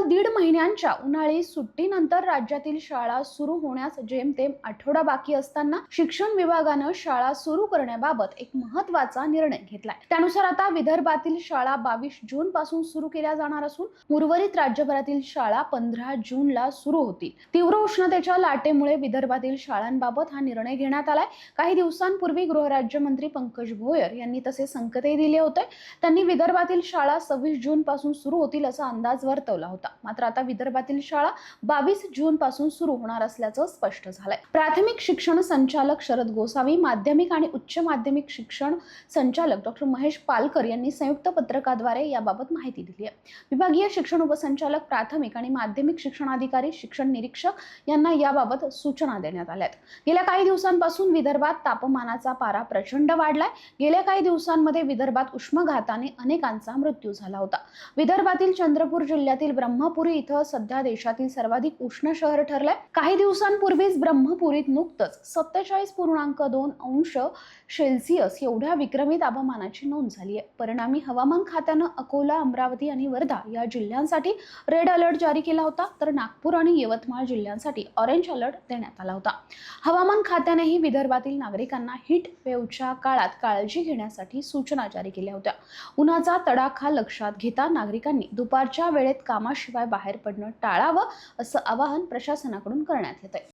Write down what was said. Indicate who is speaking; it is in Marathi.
Speaker 1: तब्बल 1.5 महिन्यांच्या उन्हाळी सुट्टीनंतर राज्यातील शाळा सुरू होण्यास जेमतेम आठवडा बाकी असताना शिक्षण विभागानं शाळा सुरू करण्याबाबत एक महत्त्वाचा निर्णय घेतलाय। त्यानुसार आता विदर्भातील शाळा 22 जून पासून सुरू केल्या जाणार असून उर्वरित राज्यभरातील शाळा 15 जूनला सुरू होतील। तीव्र उष्णतेच्या लाटेमुळे विदर्भातील शाळांबाबत हा निर्णय घेण्यात आलाय। काही दिवसांपूर्वी गृहराज्यमंत्री पंकज भोयर यांनी तसे संकेतही दिले होते। त्यांनी विदर्भातील शाळा 26 जून पासून सुरू होतील असा अंदाज वर्तवला होता। मात्र आता विदर्भातील शाळा 22 जून पासून सुरू होणार असल्याचं स्पष्ट झालंय। प्राथमिक शिक्षण संचालक शरद गोसावी, माध्यमिक आणि उच्च माध्यमिक शिक्षण संचालक डॉक्टर महेश पालकर यांनी संयुक्त पत्रकाद्वारे याबाबत माहिती दिली आहे। विभागीय शिक्षण उपसंचालक, प्राथमिक आणि माध्यमिक शिक्षणाधिकारी, शिक्षण निरीक्षक यांना याबाबत सूचना देण्यात आल्या आहेत। गेल्या काही दिवसांपासून विदर्भात तापमानाचा पारा प्रचंड वाढलाय। गेल्या काही दिवसांमध्ये विदर्भात उष्माघाताने अनेकांचा मृत्यू झाला होता। विदर्भातील चंद्रपूर जिल्ह्यातील ब्रह्मपुरी इथं सध्या देशातील सर्वाधिक उष्ण शहर ठरलंय। काही दिवसांपूर्वीच ब्रह्मपुरीत नुकतंच 47.2 अंश सेल्सिअस एवढ्या विक्रमी तापमानाची नोंद झाली आहे। परिणामी हवामान खात्यानं अकोला, अमरावती आणि वर्धा या जिल्ह्यांसाठी रेड अलर्ट जारी केला होता, तर नागपूर आणि यवतमाळ जिल्ह्यांसाठी ऑरेंज अलर्ट देण्यात आला होता। हवामान खात्यानेही विदर्भातील नागरिकांना हीट वेव्हच्या काळात काळजी घेण्यासाठी सूचना जारी केल्या होत्या। उन्हाचा तडाखा लक्षात घेता नागरिकांनी दुपारच्या वेळेत कामाशिवाय बाहेर पडणं टाळावं असं आवाहन प्रशासनाकडून करण्यात येतंय।